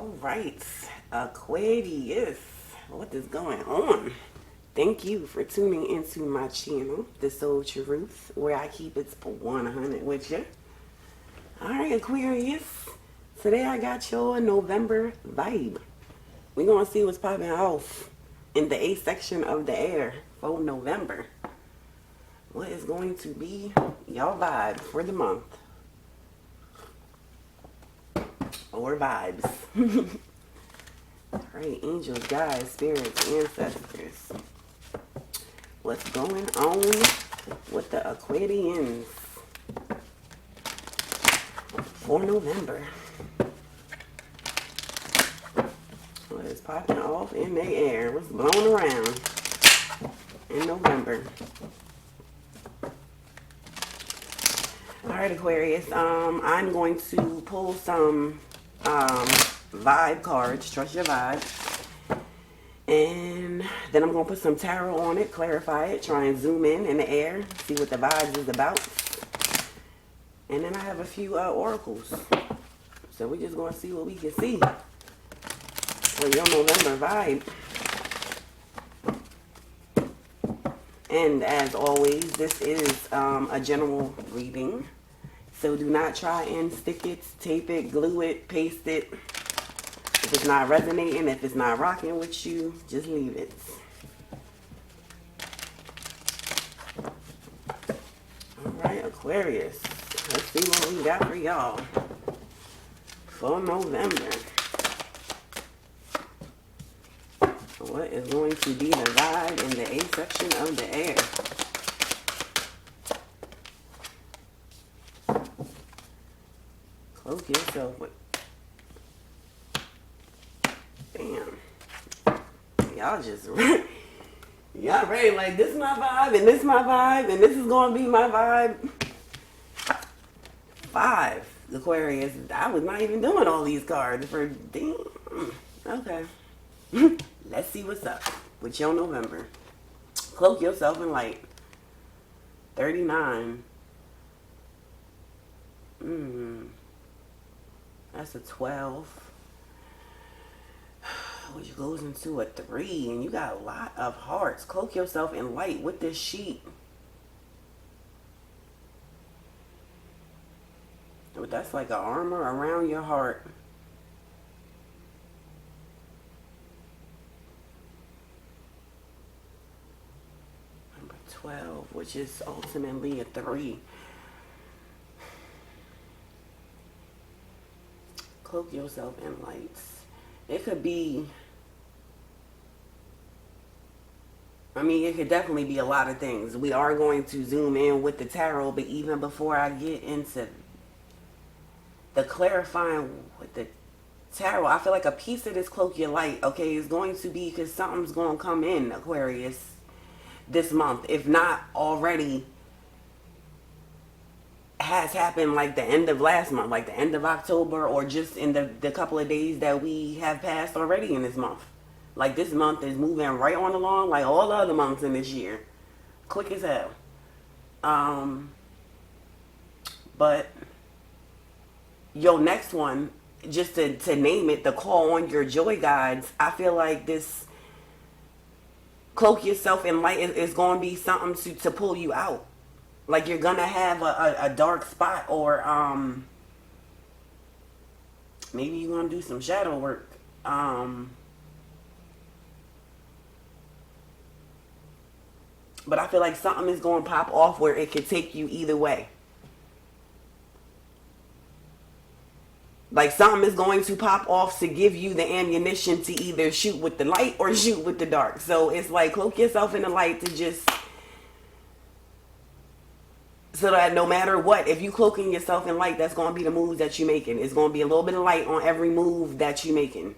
All right, Aquarius, what is going on? Thank you for tuning into my channel, The Soul Truth, where I keep it 100 with you. All right, Aquarius, today I got your November vibe. We're going to see what's popping off in the A section of the air for November. What is going to be y'all vibe for the month? Or vibes. Alright, angels, guides, spirits, ancestors. What's going on with the Aquarians for November? What is popping off in the air? What's blowing around in November? Alright, Aquarius, I'm going to pull some vibe cards, trust your vibe, and then I'm going to put some tarot on it, clarify it, try and zoom in the air, see what the vibes is about, and then I have a few oracles, so we're just going to see what we can see for your November vibe. And as always, this is a general reading, so do not try and stick it, tape it, glue it, paste it. If it's not resonating, if it's not rocking with you, just leave it. Alright, Aquarius. Let's see what we got for y'all for November. What is going to be the vibe in the A section of the air? Cloak yourself with... Damn. Y'all just... Y'all ready like this is my vibe and this is my vibe and this is going to be my vibe. 5, Aquarius. I was not even doing all these cards for... Damn. Okay. Let's see what's up with your November. Cloak yourself in light. 39. That's a 12. Which goes into a 3. And you got a lot of hearts. Cloak yourself in light with this sheet. But that's like an armor around your heart. Number 12, which is ultimately a 3. Cloak yourself in lights. It could be, I mean, it could definitely be a lot of things. We are going to zoom in with the tarot, but even before I get into the clarifying with the tarot, I feel like a piece of this cloak your light, okay, is going to be, because something's going to come in, Aquarius, this month. If not already has happened, like the end of last month, like the end of October, or just in the couple of days that we have passed already in this month. Like this month is moving right on along like all the other months in this year. Quick as hell. But your next one, just to name it, the call on your joy guides, I feel like this cloak yourself in light is going to be something to pull you out. Like you're gonna have a dark spot, or maybe you're gonna do some shadow work. But I feel like something is gonna pop off where it could take you either way. Like something is going to pop off to give you the ammunition to either shoot with the light or shoot with the dark. So it's like cloak yourself in the light to just... So that no matter what, if you cloaking yourself in light, that's going to be the moves that you're making. It's going to be a little bit of light on every move that you're making.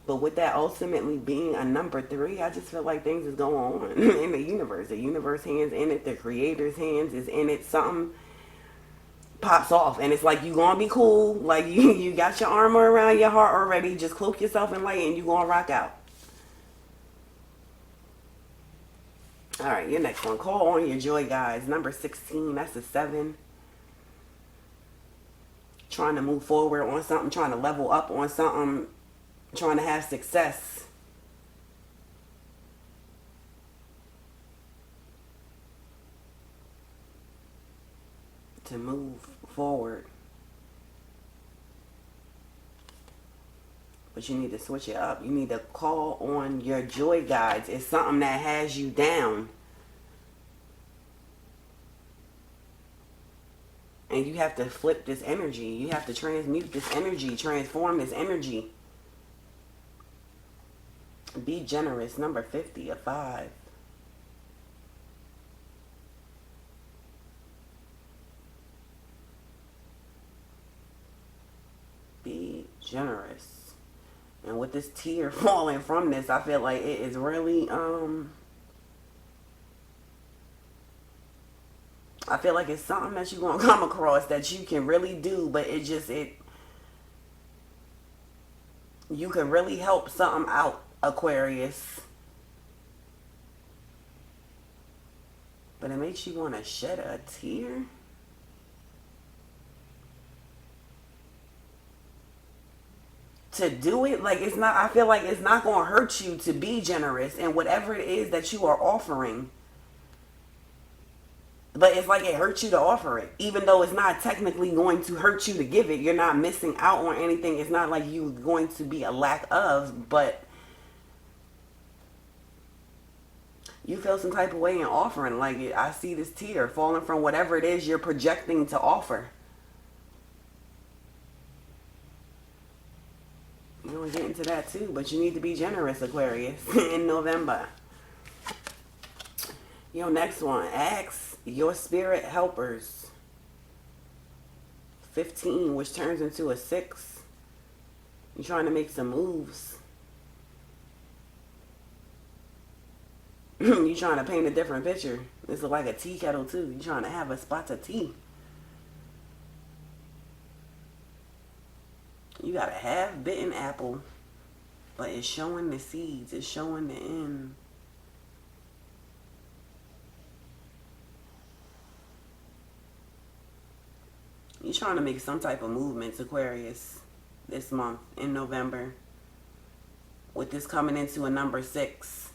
But with that ultimately being a number 3, I just feel like things is going on in the universe. The universe hands in it. The creator's hands is in it. Something pops off and it's like you gonna be cool, like you got your armor around your heart already, just cloak yourself in light and you gonna rock out. All right, your next one. Call on your joy, guys. Number 16. That's a 7. Trying to move forward on something. Trying to level up on something. Trying to have success. To move forward. But you need to switch it up. You need to call on your joy guides. It's something that has you down. And you have to flip this energy. You have to transmute this energy. Transform this energy. Be generous. Number 50, a 5. Be generous. And with this tear falling from this, I feel like it is really, I feel like it's something that you're going to come across that you can really do, but you can really help something out, Aquarius. But it makes you want to shed a tear. To do it, like, it's not, I feel like it's not going to hurt you to be generous in whatever it is that you are offering. But it's like it hurts you to offer it. Even though it's not technically going to hurt you to give it. You're not missing out on anything. It's not like you're going to be a lack of. But you feel some type of way in offering. Like, I see this tear falling from whatever it is you're projecting to offer. You're going to get into that too. But you need to be generous, Aquarius, in November. Yo, next one. Ask your spirit helpers. 15, which turns into a 6. You're trying to make some moves. You're trying to paint a different picture. This is like a tea kettle too. You're trying to have a spot of tea. You got a half-bitten apple, but it's showing the seeds. It's showing the end. You're trying to make some type of movements, Aquarius, this month in November. With this coming into a number 6.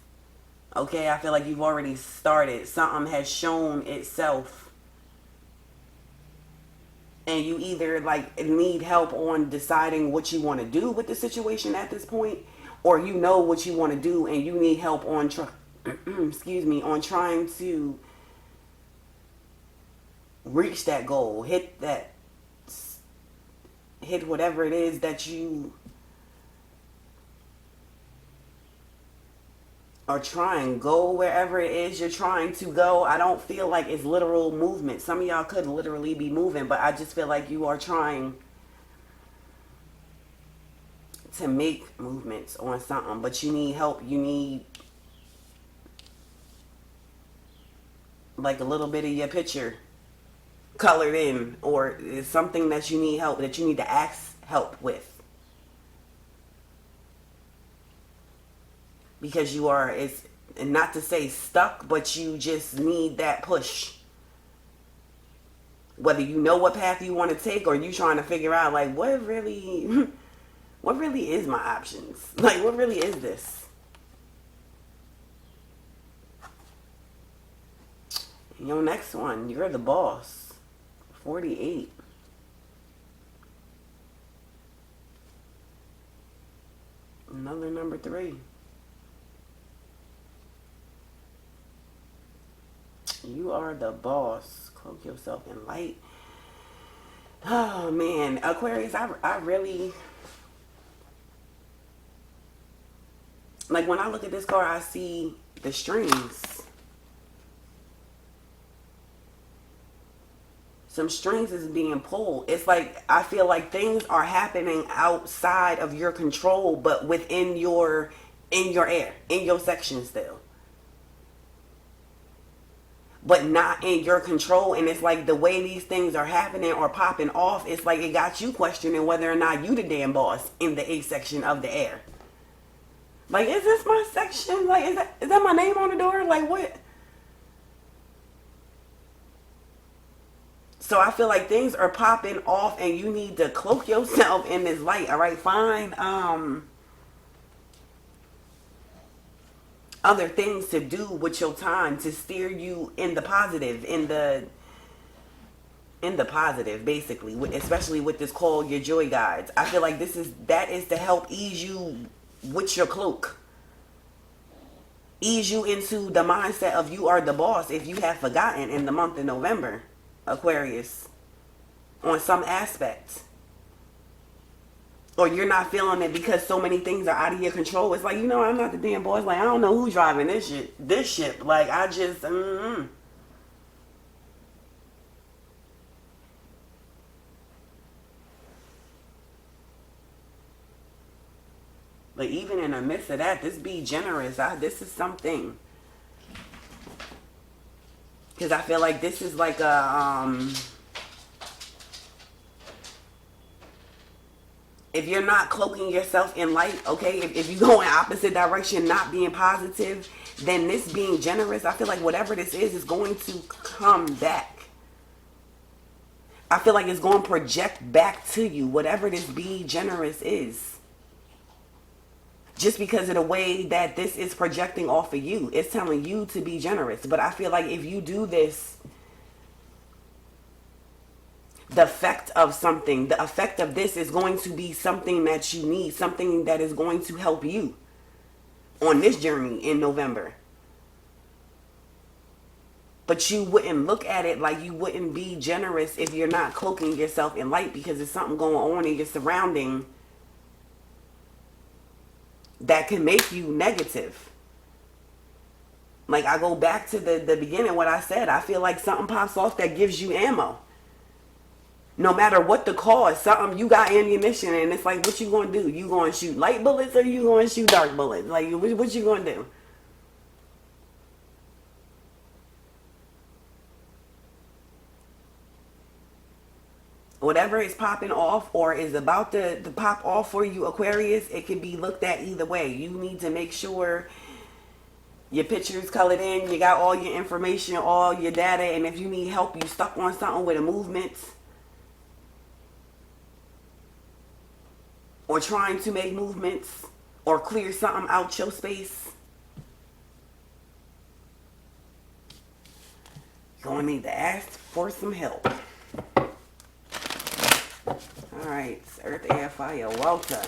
Okay, I feel like you've already started. Something has shown itself. And you either like need help on deciding what you want to do with the situation at this point, or you know what you want to do and you need help on excuse me, on trying to reach that goal, hit whatever it is that you are trying. Go wherever it is you're trying to go. I don't feel like it's literal movement. Some of y'all could literally be moving, but I just feel like you are trying to make movements on something, but you need help. You need like a little bit of your picture colored in, or it's something that you need help, that you need to ask help with, because you are, it's not to say stuck, but you just need that push, whether you know what path you want to take or you trying to figure out like what really is my options, like what really is this. Your next one, you're the boss. 48. Another number 3. You are the boss. Cloak yourself in light. Oh man, Aquarius, I really, like when I look at this card, I see the strings. Some strings is being pulled. It's like I feel like things are happening outside of your control, but within your air, in your section still, but not in your control. And it's like the way these things are happening or popping off, it's like it got you questioning whether or not you the damn boss in the A section of the air. Like, is this my section? Like, is that my name on the door? Like, what? So I feel like things are popping off and you need to cloak yourself in this light. All right, find other things to do with your time to steer you in the positive, in the positive, basically, especially with this call your joy guides. I feel like that is to help ease you with your cloak, ease you into the mindset of you are the boss if you have forgotten in the month of November, Aquarius, on some aspect, or you're not feeling it because so many things are out of your control. It's like, I'm not the damn boss. Like, I don't know who's driving this ship. Like, I just But even in the midst of that, this be generous. This is something. Because I feel like this is like if you're not cloaking yourself in light, okay, if you go in opposite direction, not being positive, then this being generous, I feel like whatever this is going to come back. I feel like it's going to project back to you, whatever this be generous is. Just because of the way that this is projecting off of you. It's telling you to be generous. But I feel like if you do this, the effect of this is going to be something that you need, something that is going to help you on this journey in November. But you wouldn't look at it like you wouldn't be generous if you're not cloaking yourself in light, because there's something going on in your surrounding that can make you negative. Like, I go back to the beginning, what I said. I feel like something pops off that gives you ammo. No matter what the cause, something, you got ammunition, and it's like, what you going to do? You going to shoot light bullets or you going to shoot dark bullets? Like, what you going to do? Whatever is popping off or is about to pop off for you, Aquarius, it can be looked at either way. You need to make sure your picture's colored in, you got all your information, all your data, and if you need help, you stuck on something with a movement or trying to make movements or clear something out your space, you're going to need to ask for some help. Alright, Earth, Air, Fire, Water.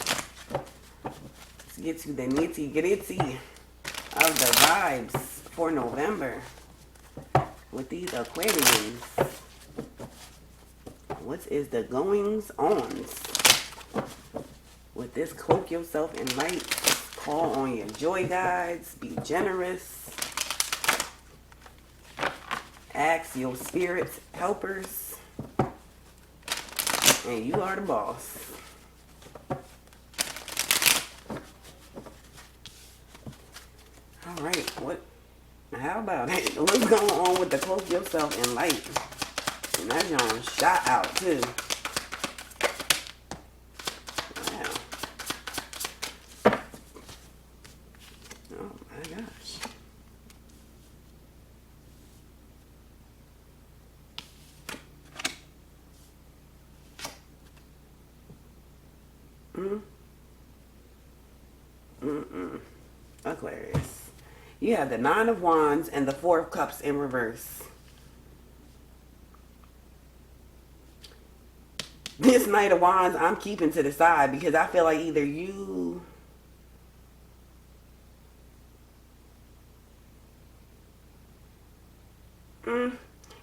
Let's get to the nitty gritty of the vibes for November with these Aquarians. What is the goings on with this cloak yourself in light? Call on your joy guides. Be generous. Ask your spirits helpers. And you are the boss. All right, how about it? What's going on with the cloak yourself in light? And that John shot out too. Wow. Oh my gosh. Aquarius. You have the Nine of Wands and the Four of Cups in reverse. This Knight of Wands, I'm keeping to the side because I feel like either you...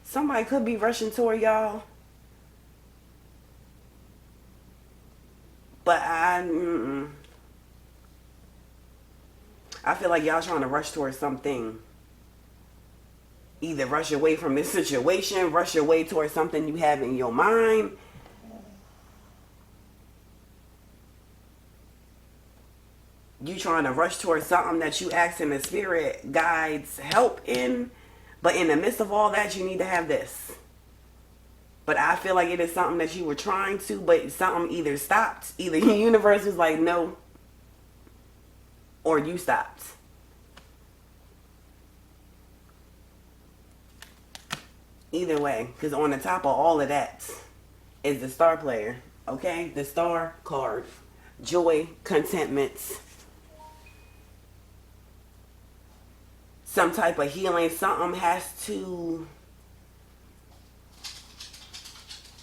somebody could be rushing toward y'all. But I feel like y'all trying to rush towards something. Either rush away from this situation, rush away towards something you have in your mind. You trying to rush towards something that you asking the spirit guides help in. But in the midst of all that, you need to have this. But I feel like it is something that you were trying to, but something either stopped. Either the universe was like, no, or you stopped. Either way, because on the top of all of that is the star player. Okay? The star card. Joy, contentment, some type of healing. Something has to.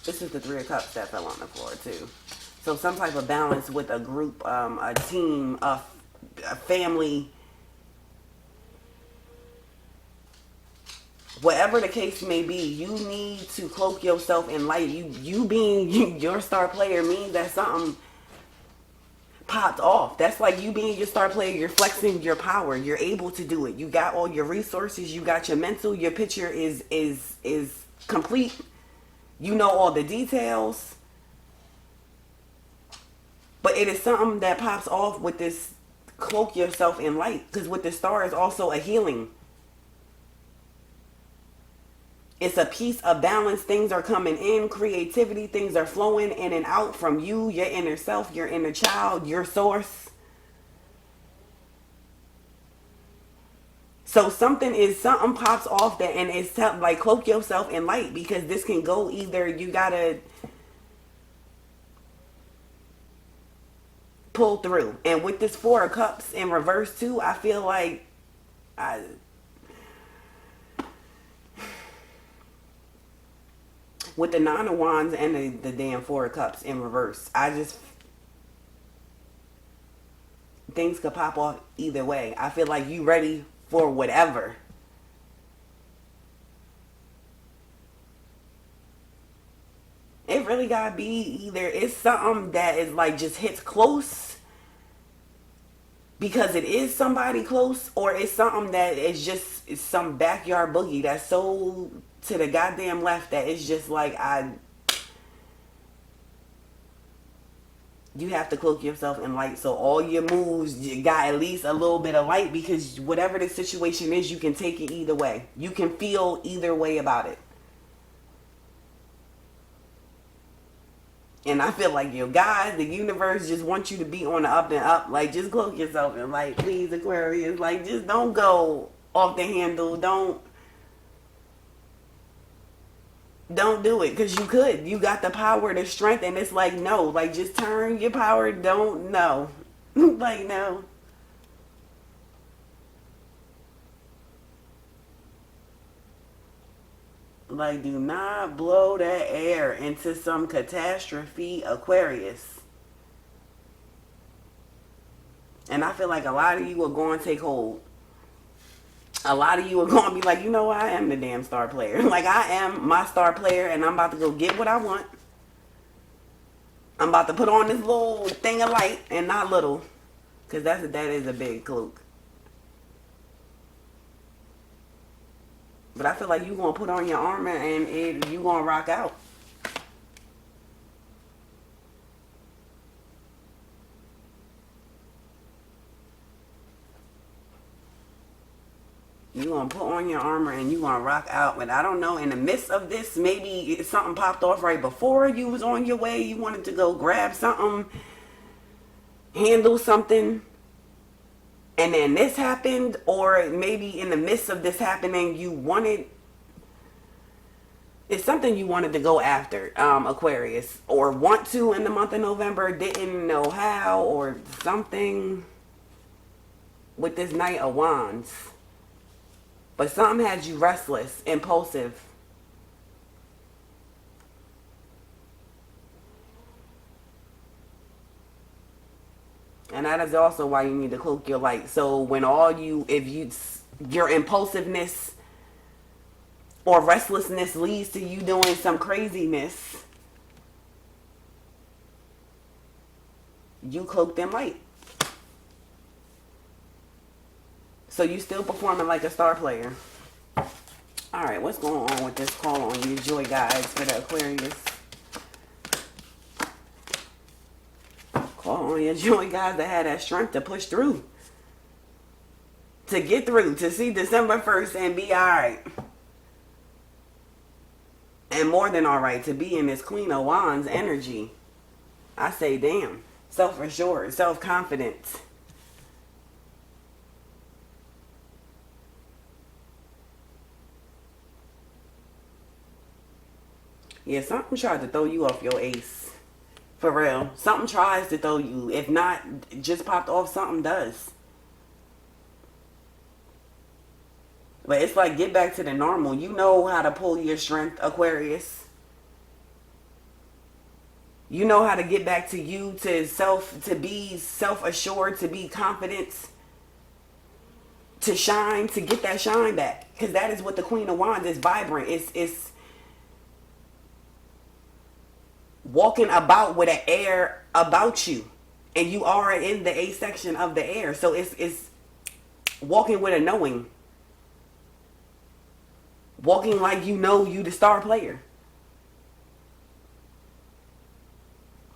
This is the Three of Cups that fell on the floor too. So some type of balance with a group, a team, a family. Whatever the case may be, you need to cloak yourself in light. You being your star player means that something popped off. That's like you being your star player. You're flexing your power. You're able to do it. You got all your resources. You got your mental. Your picture is complete. You know all the details. But it is something that pops off with this cloak yourself in light. Because with the star is also a healing. It's a piece of balance. Things are coming in, creativity, things are flowing in and out from you, your inner self, your inner child, your source. So something pops off that, and it's like cloak yourself in light, because this can go either you gotta pull through. And with this Four of Cups in reverse too, I feel like with the Nine of Wands and the damn Four of Cups in reverse, things could pop off either way. I feel like you ready for whatever. It really gotta be either it's something that is like just hits close because it is somebody close, or it's something that is just some backyard boogie that's so to the goddamn left that it's just like you have to cloak yourself in light. So all your moves, you got at least a little bit of light, because whatever the situation is, you can take it either way. You can feel either way about it. And I feel like, yo, guys, the universe just wants you to be on the up and up. Like, just cloak yourself in light, please, Aquarius. Like, just don't go off the handle. Don't do it, because you could. You got the power, the strength, and it's like, no. Like, just turn your power. Don't, no. Like, no. Like, do not blow that air into some catastrophe, Aquarius. And I feel like a lot of you are going to take hold. A lot of you are going to be like, you know what? I am the damn star player. Like, I am my star player, and I'm about to go get what I want. I'm about to put on this little thing of light, and not little, because that is a big cloak. But I feel like you're going to put on your armor and you're going to rock out. You're going to put on your armor and you're going to rock out. But I don't know, in the midst of this, maybe something popped off right before you was on your way. You wanted to go grab something, handle something, and then this happened. Or maybe in the midst of this happening, it's something you wanted to go after, Aquarius, or want to in the month of November, didn't know how, or something with this Knight of Wands. But something had you restless, impulsive. And that is also why you need to cloak your light. So when your impulsiveness or restlessness leads to you doing some craziness, you cloak them light. So you still performing like a star player. Alright, what's going on with this call on you, joy guides, for the Aquarius? Call on your joy guides that had that strength to push through. To get through. To see December 1st and be alright. And more than alright, to be in this Queen of Wands energy. I say, damn. Self-assured, self-confident. Yeah, something tried to throw you off your ace. For real. Something tries to throw you. If not, just popped off, something does. But it's like, get back to the normal. You know how to pull your strength, Aquarius. You know how to get back to you, to be self-assured, to be confident, to shine, to get that shine back. Because that is what the Queen of Wands is, vibrant. It's walking about with an air about you. And you are in the A section of the air. So it's walking with a knowing. Walking like you know you the star player.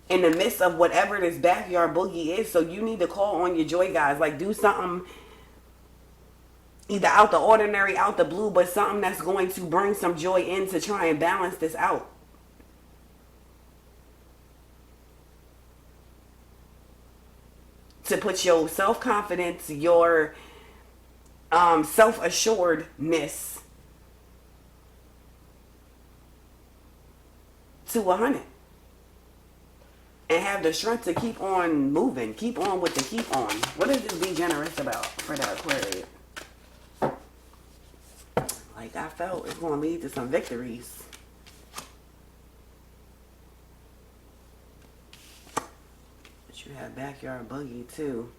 In the midst of whatever this backyard boogie is. So you need to call on your joy, guys. Like, do something either out the ordinary, out the blue, but something that's going to bring some joy in to try and balance this out. To put your self-confidence, your self-assuredness to 100. And have the strength to keep on moving. Keep on with the keep on. What is this be generous about for the Aquarius? Like, I felt it's going to lead to some victories. But you have backyard boogie too.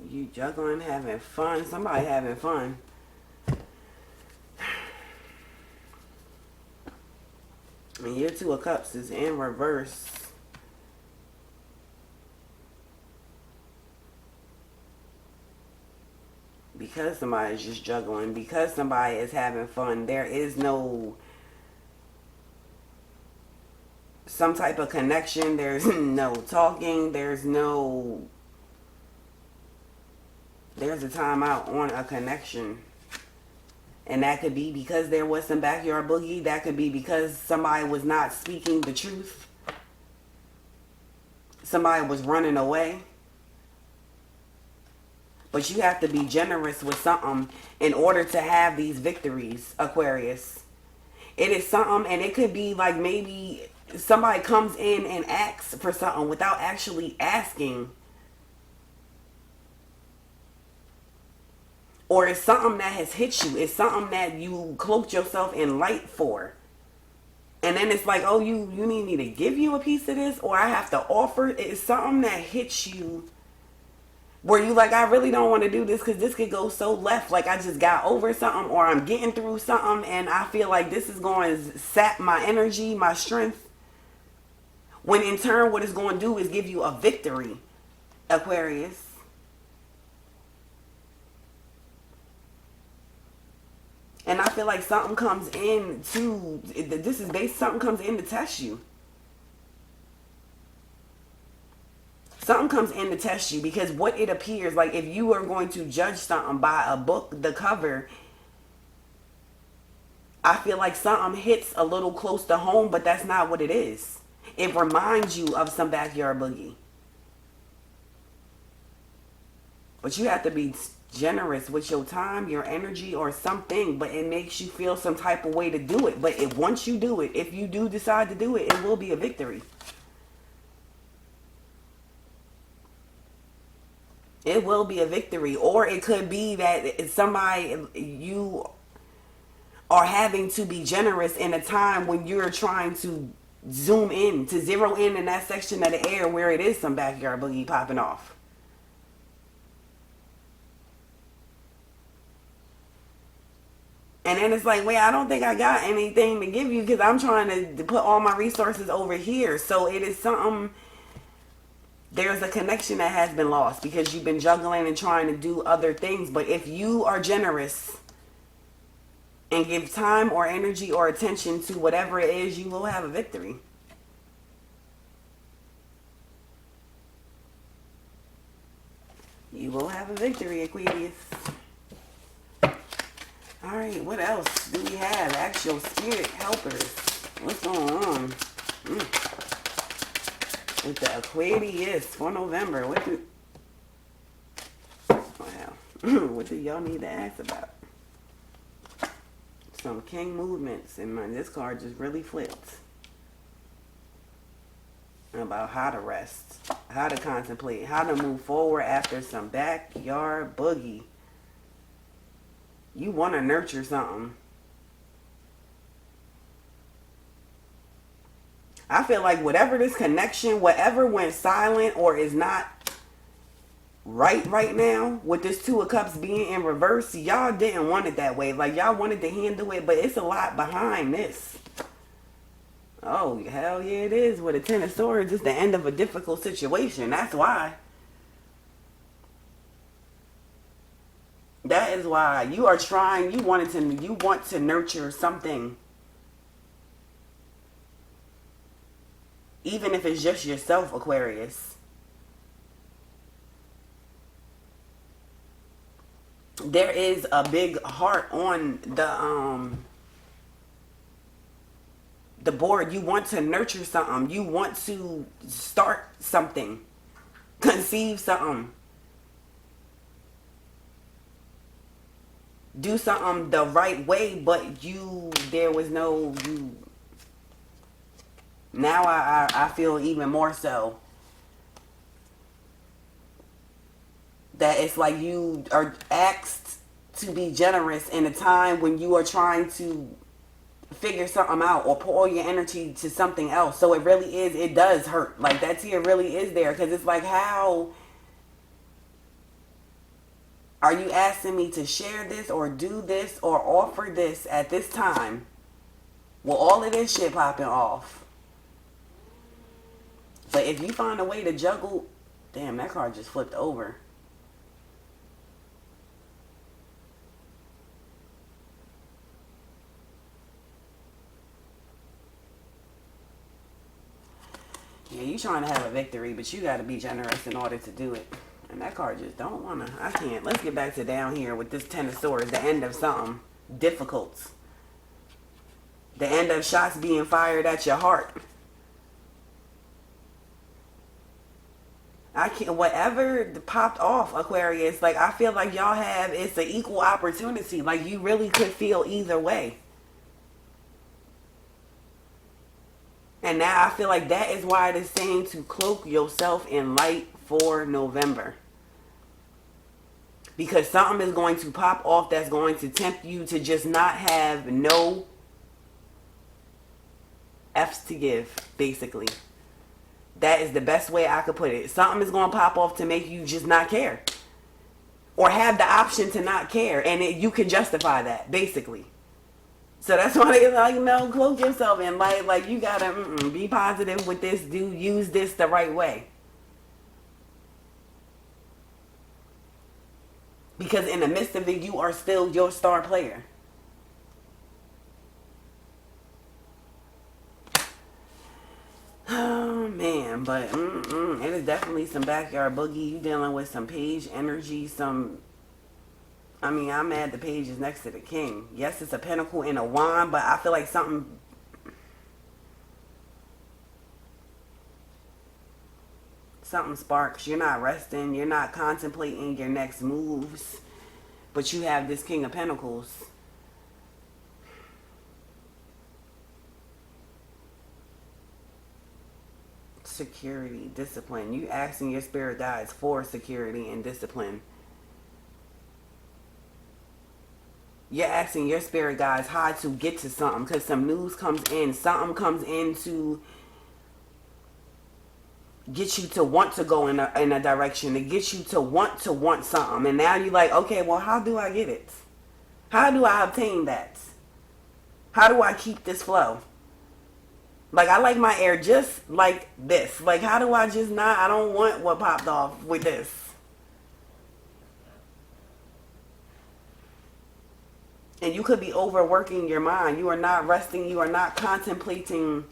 You juggling, having fun. Somebody having fun. And your Two of Cups is in reverse. Because somebody is just juggling. Because somebody is having fun. There is no some type of connection. There's no talking. There's a timeout on a connection. And that could be because there was some backyard boogie. That could be because somebody was not speaking the truth. Somebody was running away. But you have to be generous with something in order to have these victories, Aquarius. It is something, and it could be like maybe somebody comes in and asks for something without actually asking. Or it's something that has hit you. It's something that you cloaked yourself in light for. And then it's like, oh, you need me to give you a piece of this? Or I have to offer? It's something that hits you where you like, I really don't want to do this because this could go so left. Like, I just got over something, or I'm getting through something and I feel like this is going to sap my energy, my strength. When in turn, what it's going to do is give you a victory, Aquarius. And I feel like something comes in to, this is based, something comes in to test you. Something comes in to test you because what it appears, like if you are going to judge something by a book, the cover, I feel like something hits a little close to home, but that's not what it is. It reminds you of some backyard boogie. But you have to be generous with your time, your energy, or something, but it makes you feel some type of way to do it. But once you do it, if you do decide to do it, it will be a victory. It will be a victory. Or it could be that somebody, you are having to be generous in a time when you're trying to zoom in, to zero in that section of the air where it is some backyard boogie popping off. And then it's like, wait, I don't think I got anything to give you because I'm trying to put all my resources over here. So it is something, there's a connection that has been lost because you've been juggling and trying to do other things. But if you are generous and give time or energy or attention to whatever it is, you will have a victory. You will have a victory, Aquarius. Alright, what else do we have? Actual spirit helpers. What's going on? With the Aquarius for November. What do y'all need to ask about? Some king movements, and this card just really flipped. About how to rest, how to contemplate, how to move forward after some backyard boogie. You want to nurture something. I feel like whatever this connection, whatever went silent or is not right now, with this Two of Cups being in reverse, y'all didn't want it that way. Like, y'all wanted to handle it, but it's a lot behind this. Oh, hell yeah, it is. With a Ten of Swords, it's the end of a difficult situation. That's why. That is why. You are trying, you want to nurture something. Even if it's just yourself, Aquarius. There is a big heart on the board. You want to nurture something. You want to start something. Conceive something. Do something the right way, but there was no, now I feel even more so that it's like you are asked to be generous in a time when you are trying to figure something out or pour all your energy to something else. So it really is, it does hurt. Like, that tear really is there, because it's like, how are you asking me to share this or do this or offer this at this time with all of this shit popping off? But if you find a way to juggle, damn, that card just flipped over. Yeah, you trying to have a victory, but you got to be generous in order to do it. And that card just don't want to. I can't. Let's get back to down here with this Ten of Swords. The end of something difficult. The end of shots being fired at your heart. I can't. Whatever popped off, Aquarius. Like, I feel like y'all have. It's an equal opportunity. Like, you really could feel either way. And now I feel like that is why it is saying to cloak yourself in light for November. Because something is going to pop off that's going to tempt you to just not have no F's to give, basically. That is the best way I could put it. Something is going to pop off to make you just not care. Or have the option to not care. And you can justify that, basically. So that's why they like, no, cloak yourself in light. Like, you got to be positive with this. Use this the right way. Because in the midst of it, you are still your star player. Oh, man. But it is definitely some backyard boogie. You dealing with some page energy. I mean, I'm mad the page is next to the king. Yes, it's a pentacle and a wand. But I feel like something sparks. You're not resting. You're not contemplating your next moves. But you have this King of Pentacles. Security, discipline. You asking your spirit guides for security and discipline. You're asking your spirit guides how to get to something. Because some news comes in. Something comes in to get you to want to go in a direction, to get you to want something. And now you're like, okay, well, how do I get it? How do I obtain that? How do I keep this flow? Like, I like my air just like this. Like, how do I just not? I don't want what popped off with this. And you could be overworking your mind. You are not resting. You are not contemplating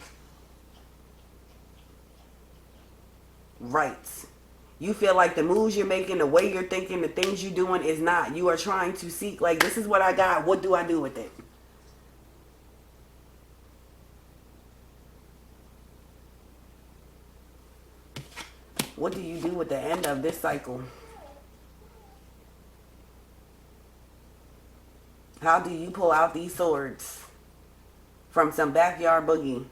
right. You feel like the moves you're making, the way you're thinking, the things you're doing is not. You are trying to seek, like, this is what I got. What do I do with it? What do you do with the end of this cycle? How do you pull out these swords from some backyard boogie?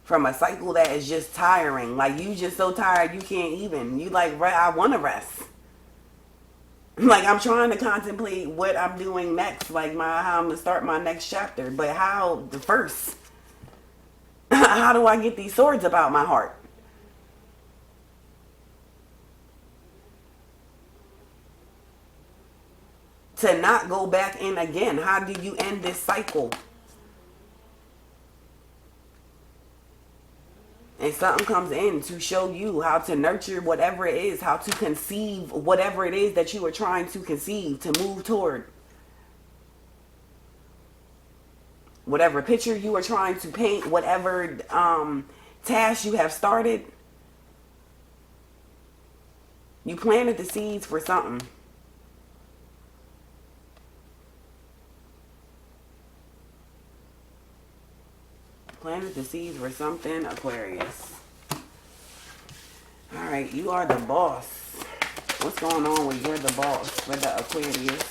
From a cycle that is just tiring. Like, you just so tired you can't even. You like, I want to rest. Like, I'm trying to contemplate what I'm doing next. Like, how I'm going to start my next chapter. But how, the first, how do I get these swords about my heart? To not go back in again. How do you end this cycle? And something comes in to show you how to nurture whatever it is, how to conceive whatever it is that you are trying to conceive, to move toward. Whatever picture you are trying to paint, whatever task you have started. You planted the seeds for something. Planted the seeds for something, Aquarius. Alright, you are the boss. What's going on with you're the boss for the Aquarius?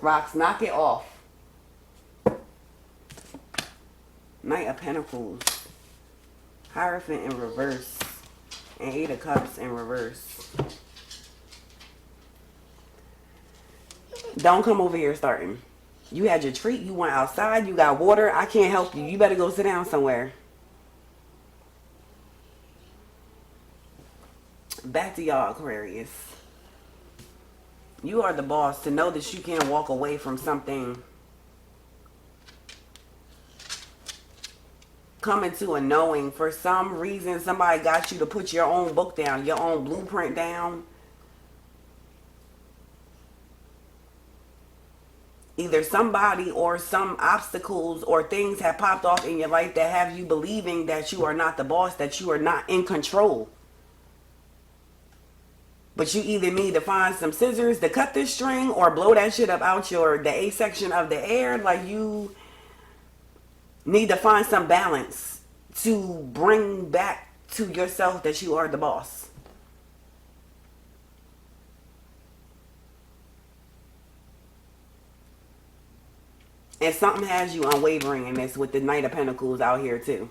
Rocks, knock it off. Knight of Pentacles. Hierophant in reverse. And Eight of Cups in reverse. Don't come over here starting. You had your treat. You went outside. You got water. I can't help you. You better go sit down somewhere. Back to y'all, Aquarius. You are the boss to know that you can't walk away from something. Coming to a knowing. For some reason, somebody got you to put your own book down, your own blueprint down. Either somebody or some obstacles or things have popped off in your life that have you believing that you are not the boss, that you are not in control. But you either need to find some scissors to cut this string or blow that shit up out the A section of the air. Like, you need to find some balance to bring back to yourself that you are the boss. And something has you unwavering in this with the Knight of Pentacles out here too.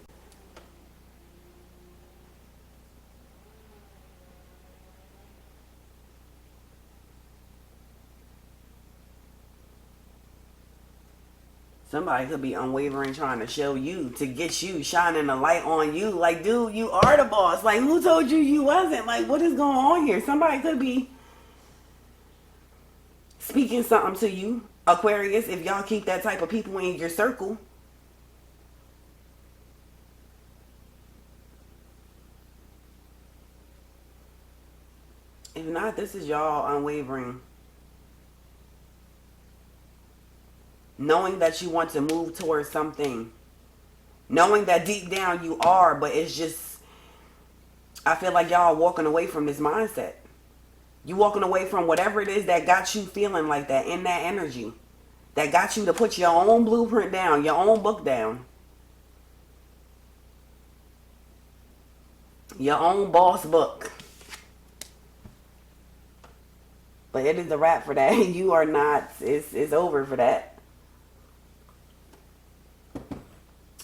Somebody could be unwavering trying to show you, to get you, shining a light on you. Like, dude, you are the boss. Like, who told you you wasn't? Like, what is going on here? Somebody could be speaking something to you, Aquarius, if y'all keep that type of people in your circle. If not, this is y'all unwavering. Knowing that you want to move towards something. Knowing that deep down you are, but it's just, I feel like y'all walking away from this mindset. You walking away from whatever it is that got you feeling like that, in that energy. That got you to put your own blueprint down, your own book down. Your own boss book. But it is a wrap for that. You are not, it's over for that.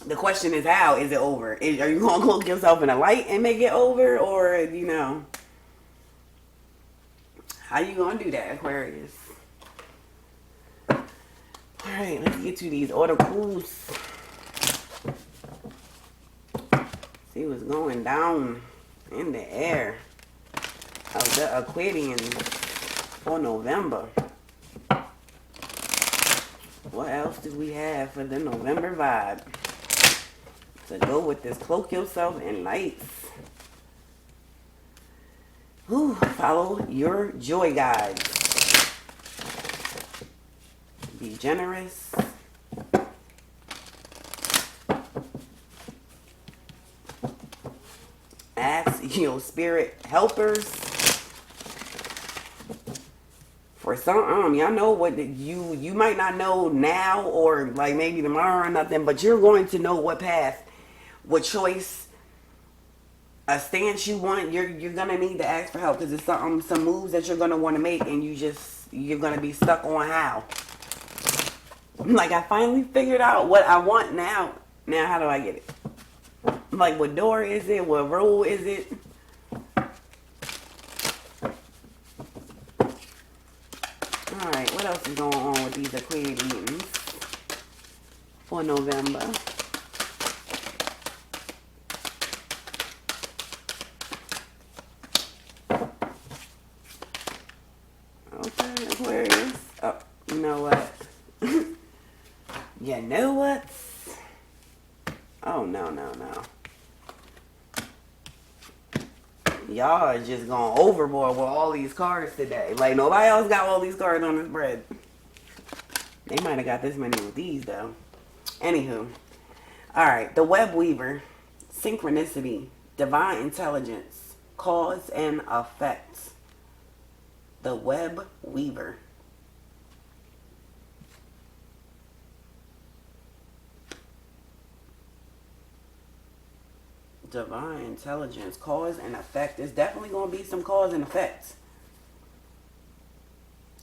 The question is, how is it over? Are you going to look yourself in the light and make it over? Or, you know, how you going to do that, Aquarius? Alright, let's get to these oracles. See what's going down in the air of the Aquarians for November. What else do we have for the November vibe? To go with this cloak yourself in lights. Ooh, follow your joy guides. Be generous. Ask your spirit helpers for some. Y'all know what you might not know now or like maybe tomorrow or nothing, but you're going to know what path, what choice a stance you want, you're gonna need to ask for help because it's some moves that you're gonna want to make, and you're gonna be stuck on how. Like, I finally figured out what I want now. Now how do I get it? Like, what door is it? What row is it? Alright, what else is going on with these Aquarians for November? Okay, Aquarius. Oh, you know what? You know what? Oh, no. Y'all are just going overboard with all these cards today. Like, nobody else got all these cards on this spread. They might have got this many with these, though. Anywho. Alright, the Web Weaver. Synchronicity. Divine Intelligence. Cause and Effect. The Web Weaver. Divine Intelligence. Cause and Effect. There's definitely going to be some cause and effect.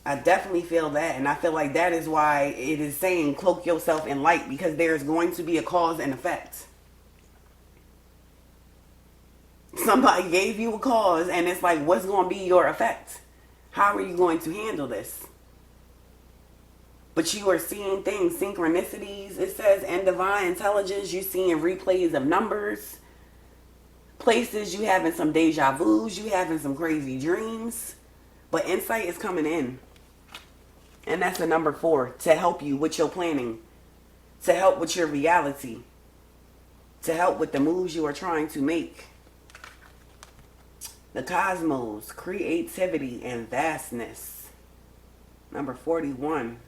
I definitely feel that, and I feel like that is why it is saying cloak yourself in light, because there's going to be a cause and effect. Somebody gave you a cause, and it's like, what's going to be your effect? How are you going to handle this? But you are seeing things, synchronicities, it says, and divine intelligence. You're seeing replays of numbers, places, you having some deja vus, you having some crazy dreams, but insight is coming in. And that's the number 4, to help you with your planning, to help with your reality, to help with the moves you are trying to make. The cosmos, creativity and vastness. Number 41,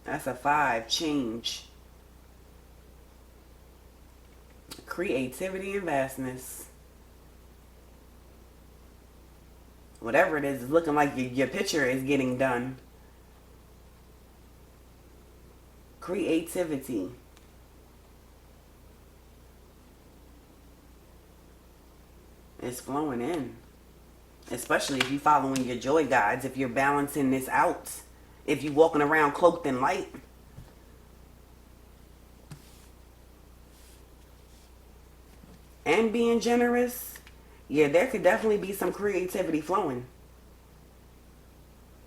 that's a 5, change. Creativity and vastness. Whatever it is, it's looking like your picture is getting done. Creativity. It's flowing in. Especially if you're following your joy guides, if you're balancing this out, if you're walking around cloaked in light. And being generous, yeah, there could definitely be some creativity flowing.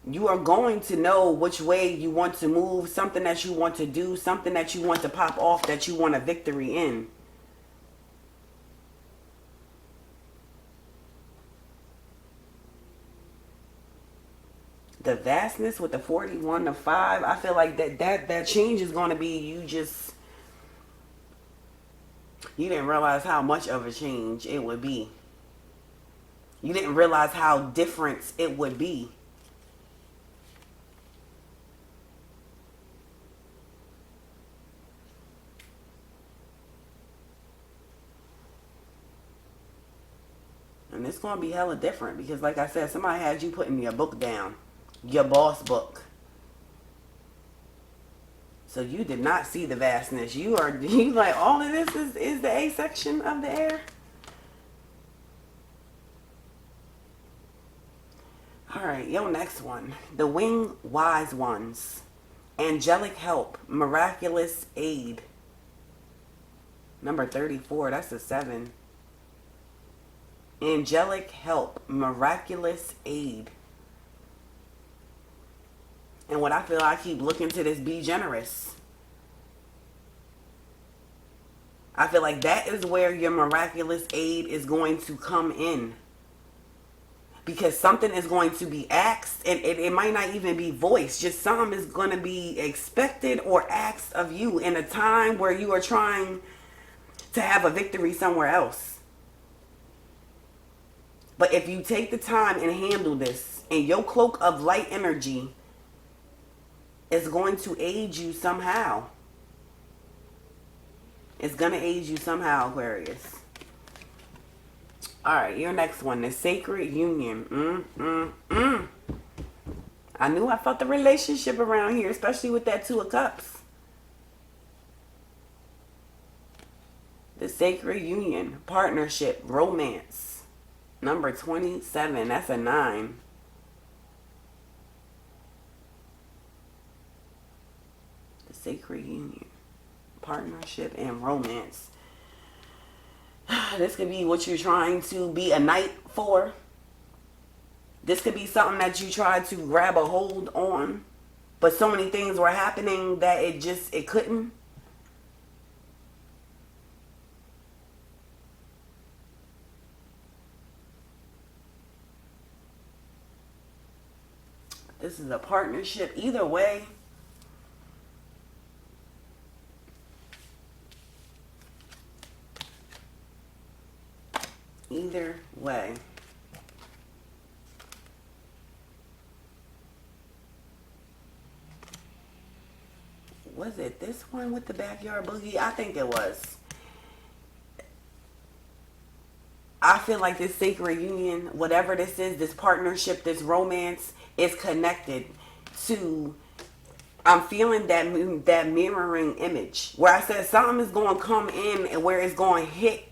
You are going to know which way you want to move, something that you want to do, something that you want to pop off, that you want a victory in. The vastness with the 41 to 5, I feel like that change is going to be you didn't realize how much of a change it would be. You didn't realize how different it would be. And it's going to be hella different because, like I said, somebody had you putting your book down. Your boss book. So you did not see the vastness. You like, all of this is the A section of the air. Alright, your next one. The Winged Wise Ones. Angelic help. Miraculous aid. Number 34. That's a 7. Angelic help. Miraculous aid. And what I feel, I keep looking to this, be generous. I feel like that is where your miraculous aid is going to come in. Because something is going to be asked, and it might not even be voiced. Just something is going to be expected or asked of you in a time where you are trying to have a victory somewhere else. But if you take the time and handle this, and your cloak of light energy is going to aid you somehow. It's going to aid you somehow, Aquarius. Alright, your next one. The Sacred Union. I knew I felt the relationship around here, especially with that 2 of Cups. The The sacred union, partnership, romance. Number 27, that's a 9. The sacred union, partnership, and romance. This could be what you're trying to be a knight for. This could be something that you tried to grab a hold on, but so many things were happening that it couldn't. This is a partnership. Either way, either way. Was it this one with the backyard boogie? I think it was. I feel like this sacred union, whatever this is, this partnership, this romance, is connected to. I'm feeling that mirroring image where I said something is going to come in and where it's going to hit.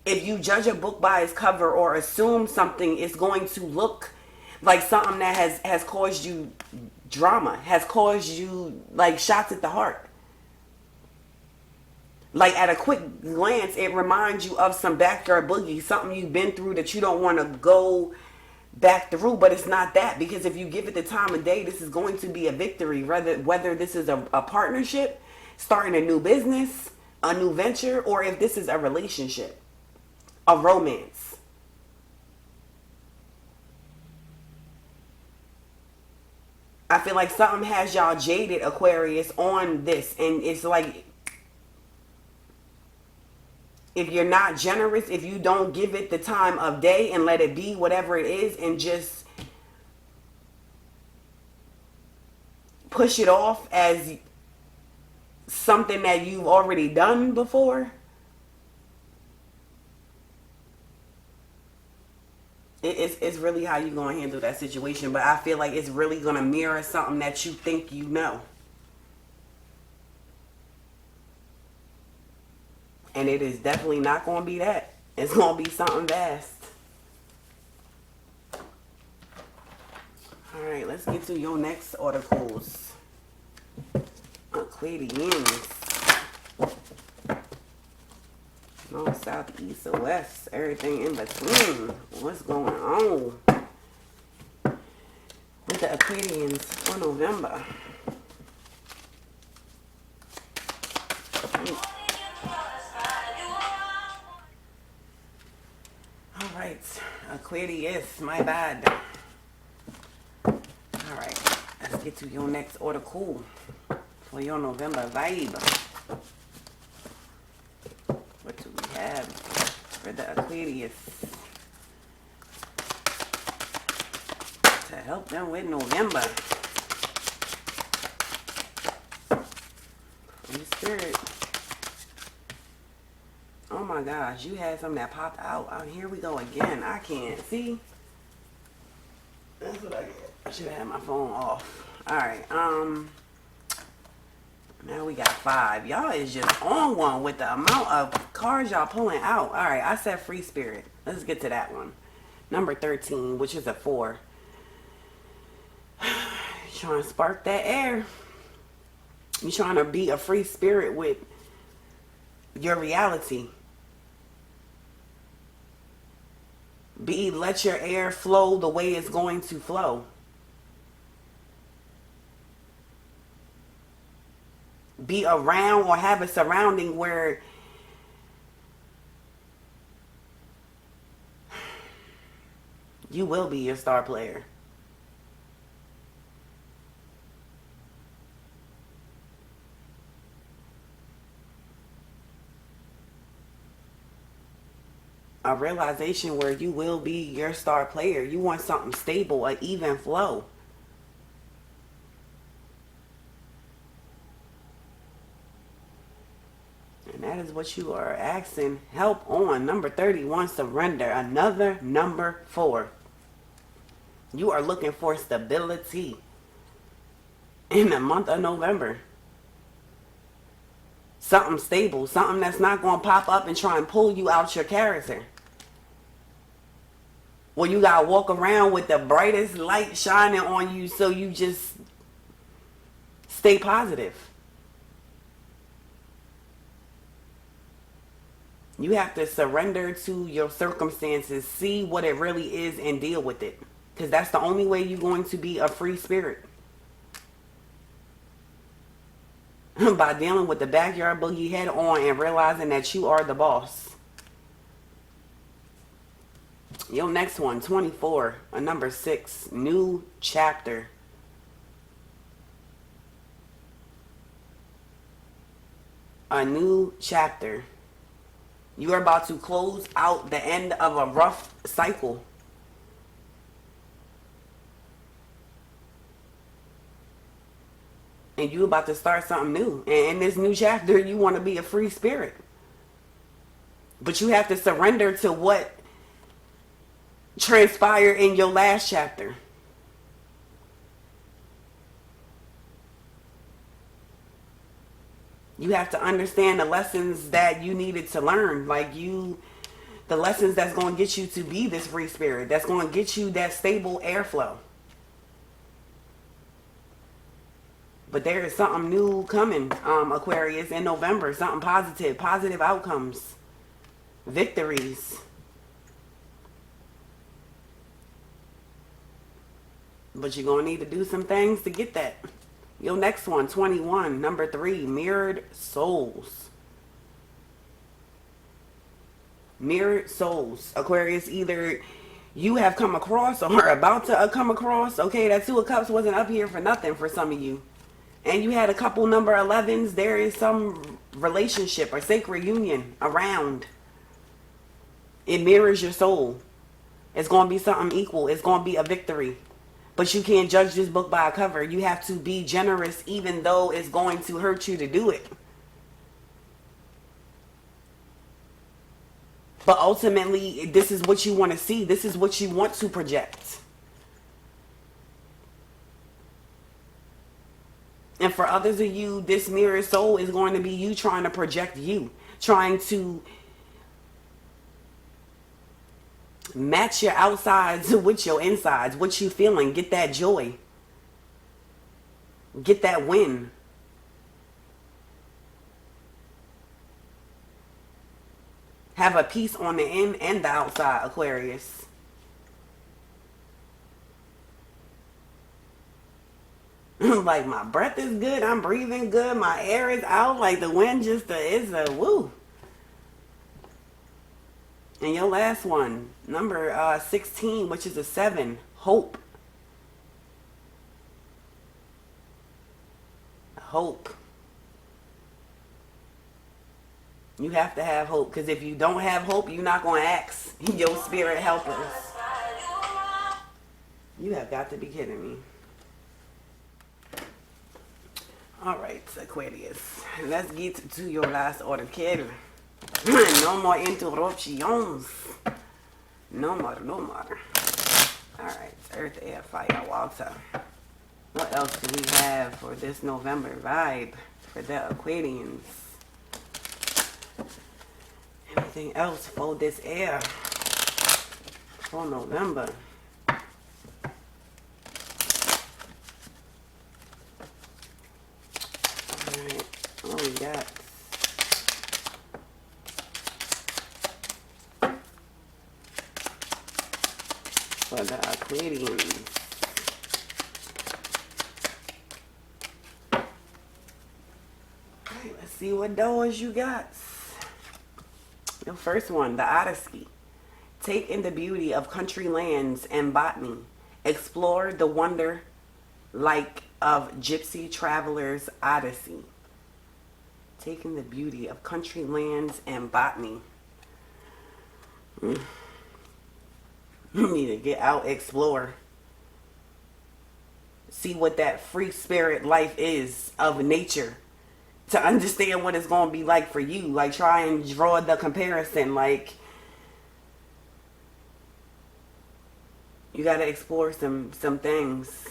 If you judge a book by its cover or assume something, it's going to look like something that has caused you drama, has caused you like shots at the heart. Like at a quick glance, it reminds you of some backyard boogie, something you've been through that you don't want to go back through, but it's not that, because if you give it the time of day, this is going to be a victory. Whether this is a partnership, starting a new business, a new venture, or if this is a relationship, a romance. I feel like something has y'all jaded, Aquarius, on this, and it's like, if you're not generous, if you don't give it the time of day and let it be whatever it is and just push it off as something that you've already done before, it's really how you're going to handle that situation. But I feel like it's really going to mirror something that you think you know. And it is definitely not going to be that. It's going to be something vast. All right, let's get to your next articles. Aquarians. North, south, east, or west. Everything in between. What's going on with the Aquarians for November? Alright, Aquarius, my bad. Alright, let's get to your next article for your November vibe. What do we have for the Aquarius to help them with November? Holy Spirit. Oh my gosh, you had something that popped out. Oh, here we go again. I can't see. That's what I get. I should have had my phone off. Alright, now we got 5. Y'all is just on one with the amount of cards y'all pulling out. Alright, I said free spirit. Let's get to that one. Number 13, which is a 4. Trying to spark that air. You're trying to be a free spirit with your reality. Let your air flow the way it's going to flow. Be around or have a surrounding where you will be your star player. A realization where you will be your star player. You want something stable, an even flow. And that is what you are asking help on. Number 31, surrender. Another number 4. You are looking for stability in the month of November. something stable, something that's not going to pop up and try and pull you out your character. Well, you got to walk around with the brightest light shining on you so you just stay positive. You have to surrender to your circumstances, see what it really is, and deal with it. Because that's the only way you're going to be a free spirit. By dealing with the backyard boogie head on and realizing that you are the boss. Yo, next one, 24, a number 6, new chapter. A new chapter. You are about to close out the end of a rough cycle. And you about to start something new. And in this new chapter, you want to be a free spirit. But you have to surrender to what transpired in your last chapter. You have to understand the lessons that you needed to learn. Like the lessons that's going to get you to be this free spirit. That's going to get you that stable airflow. But there is something new coming, Aquarius, in November. Something positive. Positive outcomes. Victories. But you're going to need to do some things to get that. Your next one, 21, number 3, mirrored souls. Mirrored souls. Aquarius, either you have come across or are about to come across. Okay, that 2 of Cups wasn't up here for nothing for some of you. And you had a couple number 11s. There is some relationship or sacred union around. It mirrors your soul. It's going to be something equal. It's going to be a victory. But you can't judge this book by a cover. You have to be generous even though it's going to hurt you to do it. But ultimately, this is what you want to see. This is what you want to project. And for others of you, this mirror soul is going to be you trying to project you. Trying to match your outsides with your insides. What you feeling. Get that joy. Get that win. Have a peace on the in and the outside, Aquarius. Like my breath is good. I'm breathing good. My air is out. Like the wind just is a woo. And your last one, number 16, which is a 7, hope. Hope. You have to have hope, because if you don't have hope, you're not going to ask your spirit helpers. You have got to be kidding me. All right, Aquarius. Let's get to your last order, kid. No more interruptions. No more, no more. All right, earth, air, fire, water. What else do we have for this November vibe for the Aquarians? Anything else for this air for November? Alright, what we got? For the Aquarians. Alright, let's see what doors you got. The first one, the Odyssey. Take in the beauty of country lands and botany. Explore the wonder like of gypsy traveler's odyssey. Take in the beauty of country lands and botany. You need to get out, explore. See what that free spirit life is of nature. To understand what it's going to be like for you. Like, try and draw the comparison. Like, you got to explore some things.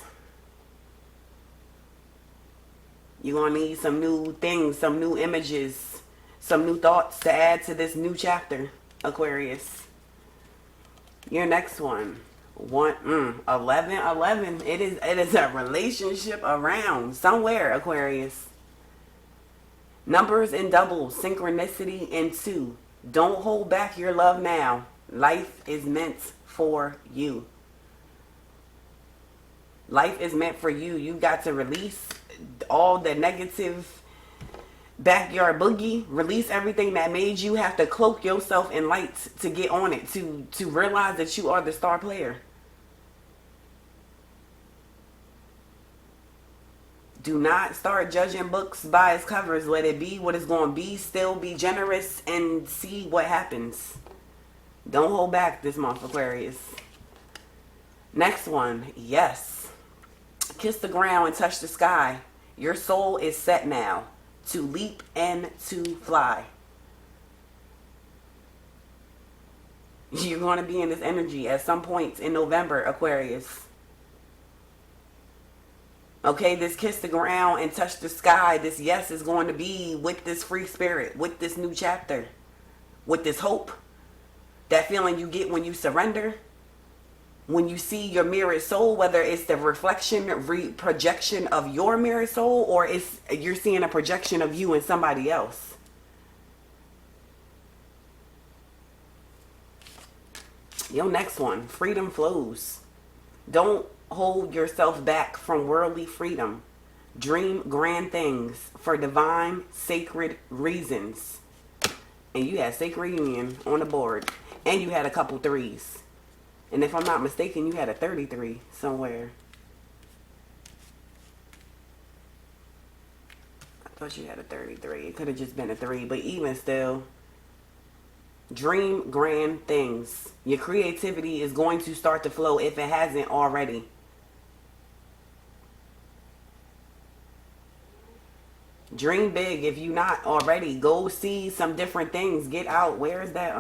You're going to need some new things, some new images. Some new thoughts to add to this new chapter, Aquarius. Your next one. 11. It is a relationship around somewhere, Aquarius. Numbers and doubles, synchronicity and 2. Don't hold back your love now. Life is meant for you. Life is meant for you. You got to release all the negative backyard boogie. Release everything that made you have to cloak yourself in lights to get on it. To realize that you are the star player. Do not start judging books by its covers. Let it be what it's going to be. Still be generous and see what happens. Don't hold back this month, Aquarius. Next one. Yes. Kiss the ground and touch the sky. Your soul is set now to leap and to fly. You're going to be in this energy at some point in November, Aquarius. Okay, this kiss the ground and touch the sky. This yes is going to be with this free spirit, with this new chapter, with this hope. That feeling you get when you surrender, when you see your mirrored soul, whether it's the reflection, projection of your mirrored soul, or you're seeing a projection of you and somebody else. Your next one, freedom flows. Don't hold yourself back from worldly freedom. Dream grand things for divine, sacred reasons. And you had sacred union on the board. And you had a couple threes. And if I'm not mistaken, you had a 33 somewhere. I thought you had a 33. It could have just been a 3. But even still, dream grand things. Your creativity is going to start to flow if it hasn't already. Dream big if you not already. Go see some different things. Get out. Where's that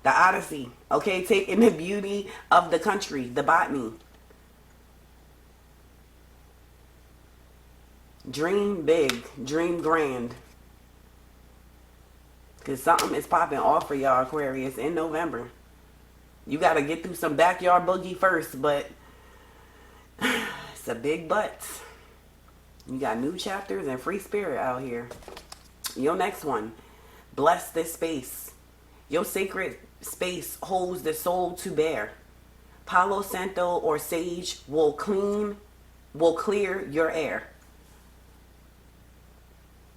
the Odyssey? Okay, take in the beauty of the country, the botany. Dream big, dream grand. Because something is popping off for y'all, Aquarius, in November. You got to get through some backyard boogie first, but it's a big but. You got new chapters and free spirit out here. Your next one. Bless this space. Your sacred space holds the soul to bear. Palo Santo or sage will clear your air.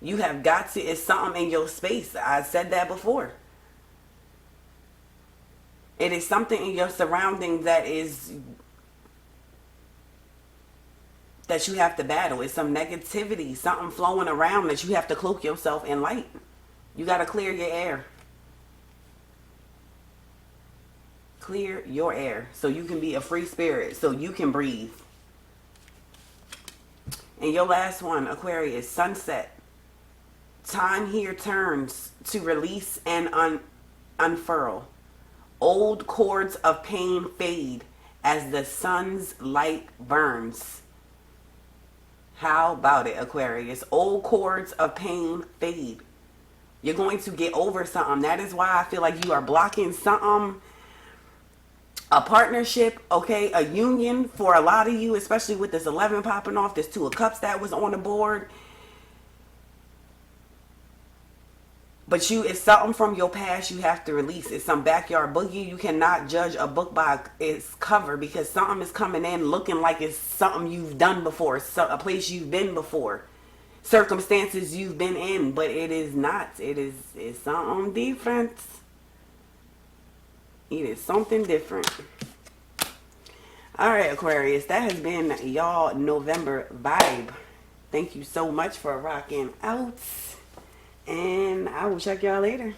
You have got to, it's something in your space. I said that before. It is something in your surroundings that you have to battle. It's some negativity, something flowing around that you have to cloak yourself in light. You got to clear your air. Clear your air so you can be a free spirit, so you can breathe. And your last one, Aquarius, sunset. Time here turns to release and unfurl. Old cords of pain fade as the sun's light burns. How about it, Aquarius? Old cords of pain fade. You're going to get over something. That is why I feel like you are blocking something. A partnership, okay, a union for a lot of you, especially with this 11 popping off, this 2 of Cups that was on the board. But it's something from your past you have to release. It's some backyard boogie. You cannot judge a book by its cover because something is coming in looking like it's something you've done before, a place you've been before, circumstances you've been in, but it is not. It's something different. It is something different. All right, Aquarius, that has been y'all November vibe. Thank you so much for rocking out. And I will check y'all later.